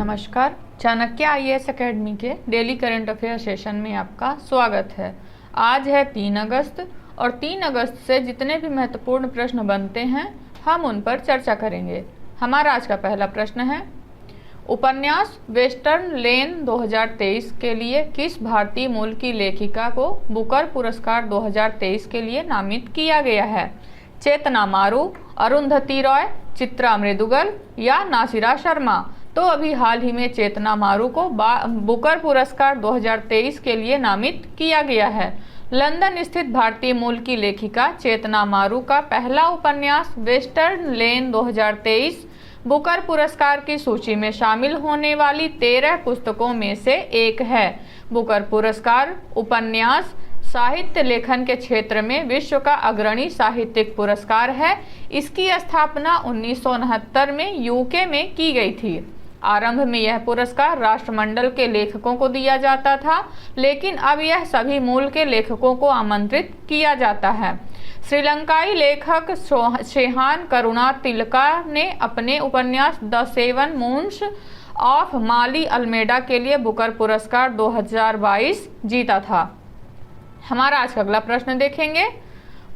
नमस्कार। Chanakya IAS academy के daily current affair session में आपका स्वागत है। आज है 3 अगस्त और 3 अगस्त से जितने भी महत्वपूर्ण प्रश्न बनते हैं हम उन पर चर्चा करेंगे। हमारा आज का पहला प्रश्न है, उपन्यास वेस्टर्न लेन 2023 के लिए किस भारतीय मूल की लेखिका को बुकर पुरस्कार 2023 के लिए नामित किया गया है? चेतना मारू, अरुंधति रॉय, चित्रा मृदुगल या नासिरा शर्मा? तो अभी हाल ही में चेतना मारू को बुकर पुरस्कार 2023 के लिए नामित किया गया है। लंदन स्थित भारतीय मूल की लेखिका चेतना मारू का पहला उपन्यास वेस्टर्न लेन 2023 बुकर पुरस्कार की सूची में शामिल होने वाली 13 पुस्तकों में से एक है। बुकर पुरस्कार उपन्यास साहित्य लेखन के क्षेत्र में विश्व का अग्रणी साहित्यिक पुरस्कार है। इसकी स्थापना 1969 में यूके में की गई थी। आरंभ में यह पुरस्कार राष्ट्रमंडल के लेखकों को दिया जाता था, लेकिन अब यह सभी मूल के लेखकों को आमंत्रित किया जाता है। श्रीलंकाई लेखक शेहान करुणातिलका ने अपने उपन्यास the 7 moons of Maali Almeida के लिए बुकर पुरस्कार 2022 जीता था। हमारा आज का अगला प्रश्न देखेंगे,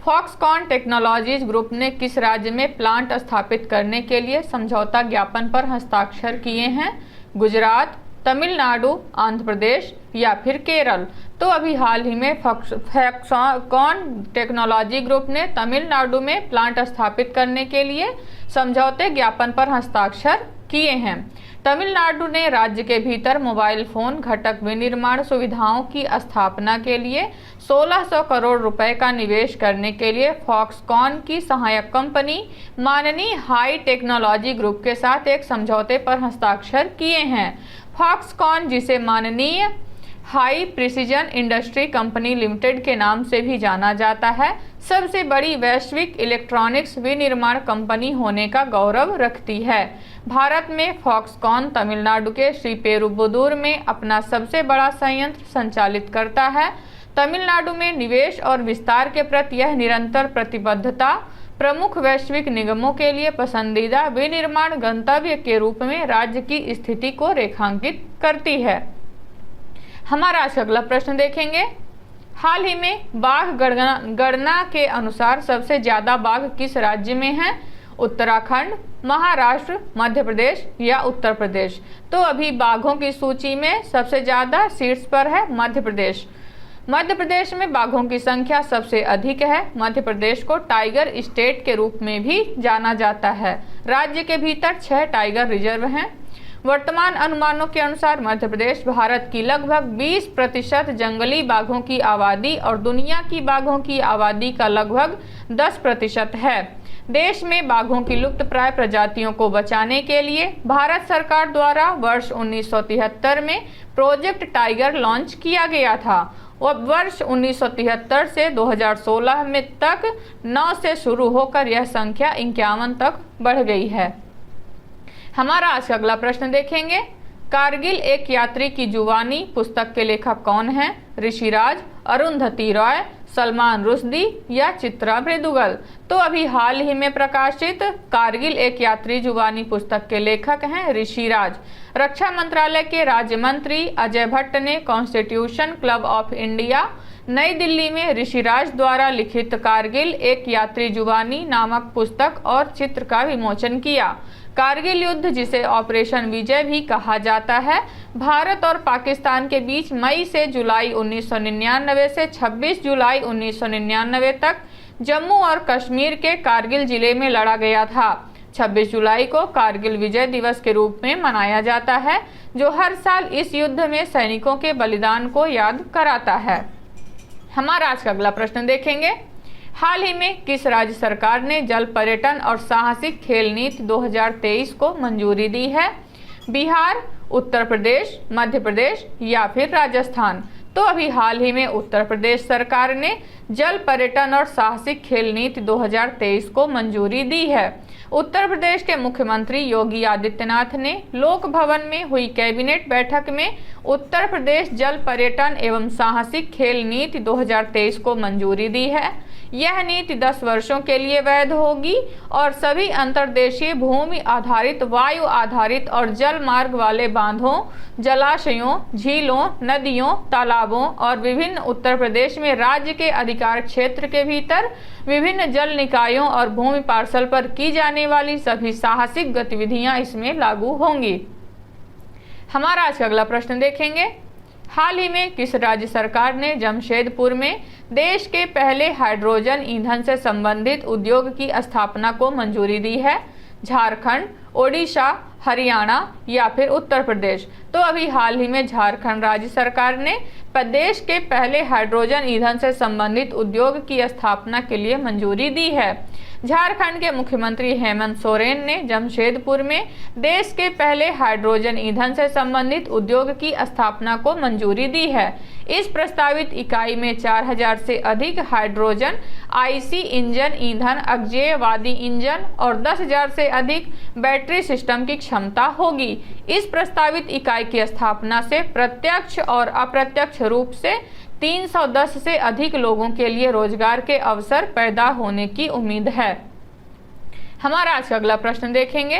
फॉक्सकॉन टेक्नोलॉजीज ग्रुप ने किस राज्य में प्लांट स्थापित करने के लिए समझौता ज्ञापन पर हस्ताक्षर किए हैं? गुजरात, तमिलनाडु, आंध्र प्रदेश या फिर केरल? तो अभी हाल ही में फॉक्सकॉन टेक्नोलॉजी ग्रुप ने तमिलनाडु में प्लांट स्थापित करने के लिए समझौते ज्ञापन पर हस्ताक्षर किए हैं। तमिलनाडु ने राज्य के भीतर मोबाइल फोन घटक विनिर्माण सुविधाओं की स्थापना के लिए 1600 करोड़ रुपए का निवेश करने के लिए फॉक्सकॉन की सहायक कंपनी माननीय हाई टेक्नोलॉजी ग्रुप के साथ एक समझौते पर हस्ताक्षर किए हैं। फॉक्सकॉन, जिसे माननीय high precision industry company limited के नाम से भी जाना जाता है, सबसे बड़ी वैश्विक इलेक्ट्रॉनिक्स विनिर्माण कंपनी होने का गौरव रखती है। भारत में फॉक्सकॉन तमिलनाडु के श्रीपेरुबुदूर में अपना सबसे बड़ा संयंत्र संचालित करता है। तमिलनाडु में निवेश और विस्तार के प्रति यह निरंतर प्रतिबद्धता प्रमुख वैश्विक निगमों के लिए पसंदीदा विनिर्माण गंतव्य के रूप में राज्य की स्थिति को रेखांकित करती है। हमारा आज का अगला प्रश्न देखेंगे, हाल ही में बाघ गणना के अनुसार सबसे ज्यादा बाघ किस राज्य में हैं? उत्तराखंड, महाराष्ट्र, मध्य प्रदेश या उत्तर प्रदेश? तो अभी बाघों की सूची में सबसे ज्यादा शीर्ष पर है मध्य प्रदेश। मध्य प्रदेश में बाघों की संख्या सबसे अधिक है। मध्य प्रदेश को टाइगर स्टेट के रूप में भी जाना जाता है। राज्य के भीतर 6 टाइगर रिजर्व हैं। वर्तमान अनुमानों के अनुसार मध्य प्रदेश भारत की लगभग 20% जंगली बाघों की आबादी और दुनिया की बाघों की आबादी का लगभग 10% है। देश में बाघों की लुप्तप्राय प्रजातियों को बचाने के लिए भारत सरकार द्वारा वर्ष 1973 में प्रोजेक्ट टाइगर लॉन्च किया गया था। वर्ष 1973 से 2016 में तक 9 से शुरू होकर यह संख्या 51 तक बढ़ गई है। हमारा आज का अगला प्रश्न देखेंगे, कारगिल एक यात्री की जुबानी पुस्तक के लेखक कौन हैं? ऋषिराज, अरुंधति रॉय, सलमान रुश्दी या चित्रा मृदुगल? तो अभी हाल ही में प्रकाशित कारगिल एक यात्री जुबानी पुस्तक के लेखक हैं ऋषिराज। रक्षा मंत्रालय के राज्य मंत्री अजय भट्ट ने कॉन्स्टिट्यूशन क्लब ऑफ इंडिया नई दिल्ली में ऋषिराज द्वारा लिखित कारगिल एक यात्री जुबानी नामक पुस्तक और चित्र का विमोचन किया। कारगिल युद्ध, जिसे ऑपरेशन विजय भी कहा जाता है, भारत और पाकिस्तान के बीच मई से जुलाई 1999 से 26 जुलाई 1999 तक जम्मू और कश्मीर के कारगिल जिले में लड़ा गया था। 26 जुलाई को कारगिल विजय दिवस के रूप में मनाया जाता है, जो हर साल इस युद्ध में सैनिकों के बलिदान को याद कराता है। हमारा आज का अगला प्रश्न देखेंगे, हाल ही में किस राज्य सरकार ने जल पर्यटन और साहसिक खेल नीति 2023 को मंजूरी दी है? बिहार, उत्तर प्रदेश, मध्य प्रदेश या फिर राजस्थान? तो अभी हाल ही में उत्तर प्रदेश सरकार ने जल पर्यटन और साहसिक खेल नीति 2023 को मंजूरी दी है। उत्तर प्रदेश के मुख्यमंत्री योगी आदित्यनाथ ने लोक भवन में हुई कैबिनेट बैठक में उत्तर प्रदेश जल पर्यटन एवं साहसिक खेल नीति 2023 को मंजूरी दी है। यह नीति 10 वर्षों के लिए वैध होगी और सभी अंतर्देशीय भूमि आधारित, वायु आधारित और जल मार्ग वाले बांधों, जलाशयों, झीलों, नदियों, तालाबों और विभिन्न उत्तर प्रदेश में राज्य के अधिकार क्षेत्र के भीतर विभिन्न जल निकायों और भूमि पार्सल पर की जाने वाली सभी साहसिक गतिविधियां इसमें लागू होंगी। हमारा आज का अगला प्रश्न देखेंगे। हाल ही में किस राज्य सरकार ने जमशेदपुर में देश के पहले हाइड्रोजन ईंधन से संबंधित उद्योग की स्थापना को मंजूरी दी है? झारखंड, ओडिशा, हरियाणा या फिर उत्तर प्रदेश? तो अभी हाल ही में झारखंड राज्य सरकार ने प्रदेश के पहले हाइड्रोजन ईंधन से संबंधित उद्योग की स्थापना के लिए मंजूरी दी है। झारखंड के मुख्यमंत्री हेमंत सोरेन ने जमशेदपुर में देश के पहले हाइड्रोजन ईंधन से संबंधित उद्योग की स्थापना को मंजूरी दी है। इस प्रस्तावित इकाई में 4000 से अधिक हाइड्रोजन आईसी इंजन ईंधन, अक्षयवादी इंजन और 10,000 से अधिक बैटरी सिस्टम की क्षमता होगी। इस प्रस्तावित इकाई की स्थापना से प्रत्यक्ष और अप्रत्यक्ष रूप से 310 से अधिक लोगों के लिए रोजगार के अवसर पैदा होने की उम्मीद है। हमारा आज का अगला प्रश्न देखेंगे।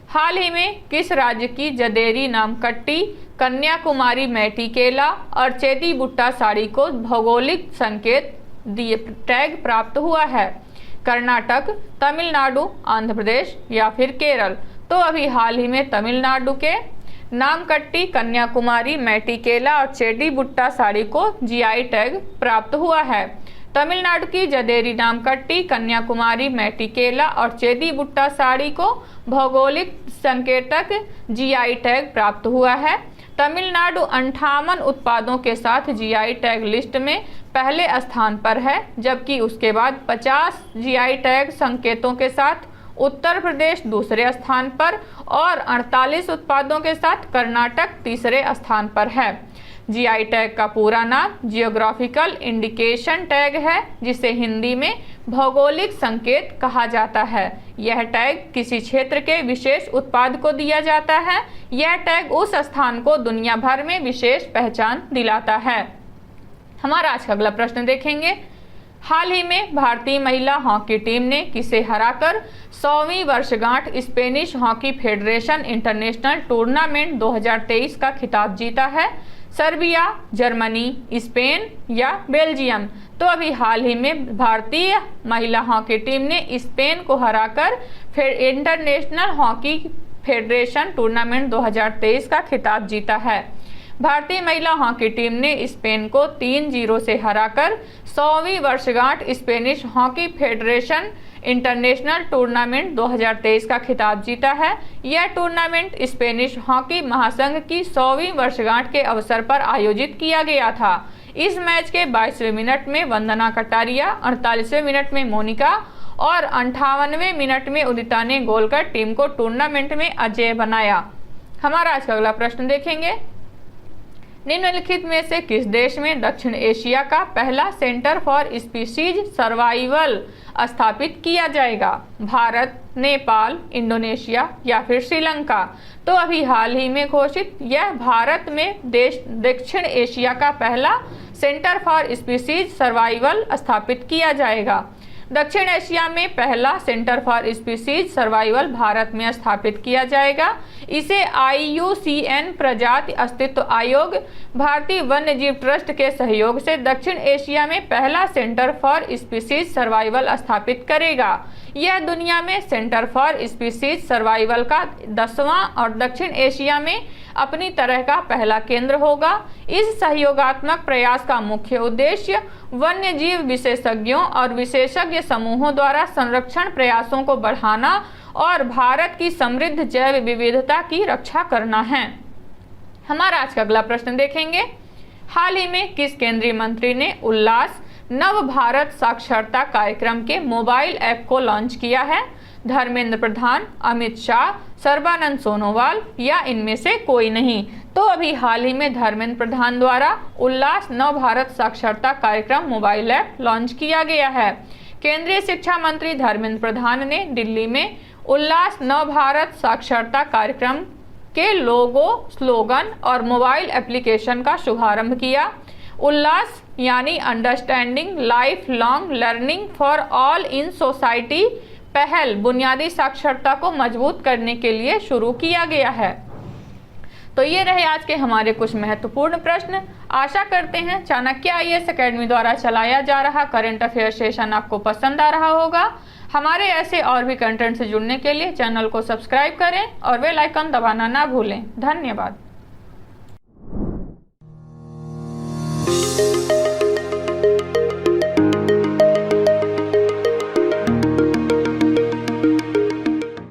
हाल ही में किस राज्य की जदेरी नामकट्टी, कन्याकुमारी मैटिकेला और चेदी बुट्टा साड़ी को भौगोलिक संकेत टैग प्राप्त हुआ है? कर्नाटक, तमिलनाडु, आंध्र प्रदेश या फिर केरल? तो अभी हाल ही में तमिलनाडु के नामकट्टी, कन्याकुमारी मैटिकेला और चेदी बुट्टा साड़ी को जीआई टैग प्राप्त हुआ है। तमिलनाडु की जदेरी नामकट्टी, कन्याकुमारी मैटिकेला और चेदी बुट्टा साड़ी को भौगोलिक संकेतक जीआई टैग प्राप्त हुआ है। तमिलनाडु 58 उत्पादों के साथ जीआई टैग लिस्ट में पहले स्थान पर है, जबकि उसके बाद 50 जीआई टैग संकेतों के साथ उत्तर प्रदेश दूसरे स्थान पर और 48 उत्पादों के साथ कर्नाटक तीसरे स्थान पर है। जीआई टैग का पूरा नाम जियोग्राफिकल इंडिकेशन टैग है, जिसे हिंदी में भौगोलिक संकेत कहा जाता है। यह टैग किसी क्षेत्र के विशेष उत्पाद को दिया जाता है। यह टैग उस स्थान को दुनिया भर में विशेष पहचान दिलाता है। हमारा आज का अगला प्रश्न देखेंगे। हाल ही में भारतीय महिला हॉकी टीम ने किसे हराकर 100वीं वर्षगांठ Spanish hockey federation international tournament 2023 का खिताब जीता है? सर्बिया, जर्मनी, स्पेन या बेल्जियम? तो अभी हाल ही में भारतीय महिला हॉकी टीम ने स्पेन को हराकर इंटरनेशनल हॉकी फेडरेशन टूर्नामेंट 2023 का खिताब जीता है। भारतीय महिला हॉकी टीम ने स्पेन को 3-0 से हराकर 100वीं वर्षगांठ Spanish hockey federation international tournament 2023 का खिताब जीता है। यह टूर्नामेंट स्पेनिश हॉकी महासंघ की 100वीं वर्षगांठ के अवसर पर आयोजित किया गया था। इस मैच के 22वें मिनट में वंदना कटारिया, 48वें मिनट में मोनिका और 58वें मिनट में उदिता ने गोल कर टीम को टूर्नामेंट में अजेय बनाया। हमारा आज का अगला प्रश्न देखेंगे। निम्नलिखित में से किस देश में दक्षिण एशिया का पहला सेंटर फॉर स्पीशीज सर्वाइवल स्थापित किया जाएगा? भारत, नेपाल, इंडोनेशिया या फिर श्रीलंका? तो अभी हाल ही में घोषित यह भारत में दक्षिण एशिया का पहला सेंटर फॉर स्पीशीज सर्वाइवल स्थापित किया जाएगा। दक्षिण एशिया में पहला centre for species survival Bharat में स्थापित किया जाएगा। इसे IUCN प्रजाति अस्तित्व आयोग, भारतीय वन्यजीव ट्रस्ट के सहयोग से दक्षिण एशिया में पहला सेंटर फॉर स्पीशीज सर्वाइवल स्थापित करेगा। यह दुनिया में सेंटर फॉर स्पीशीज सर्वाइवल का 10वां और दक्षिण एशिया में अपनी तरह का पहला केंद्र होगा। इस सहयोगात्मक प्रयास का मुख्य उद्देश्य वन्यजीव विशेषज्ञों और विशेषज्ञ समूहों द्वारा संरक्षण प्रयासों को बढ़ाना और भारत की समृद्ध जैव विविधता की रक्षा करना है। हमारा आज का अगला प्रश्न देखेंगे। हाल ही में किस केंद्रीय मंत्री ने उल्लास नव भारत साक्षरता कार्यक्रम के मोबाइल ऐप को लॉन्च किया है? धर्मेंद्र प्रधान, अमित शाह, सर्बानंद सोनोवाल या इनमें से कोई नहीं? तो अभी हाल ही में धर्मेंद्र प्रधान द्वारा उल्लास नव भारत साक्षरता कार्यक्रम मोबाइल ऐप लॉन्च किया गया है। केंद्रीय शिक्षा मंत्री धर्मेंद्र प्रधान ने दिल्ली में उल्लास नव भारत साक्षरता कार्यक्रम के लोगो, स्लोगन और मोबाइल एप्लीकेशन का शुभारंभ किया। उल्लास यानी understanding life long learning for all in society पहल बुनियादी साक्षरता को मजबूत करने के लिए शुरू किया गया है। तो ये रहे आज के हमारे कुछ महत्वपूर्ण प्रश्न। आशा करते हैं चाणक्य आईएएस एकेडमी द्वारा चलाया जा रहा करंट अफेयर सेशन आपको पसंद आ रहा होगा। हमारे ऐसे और भी कंटेंट से जुड़ने के लिए चैनल को सब्सक्राइब करें और बेल आइकन दबाना ना भूलें। धन्यवाद।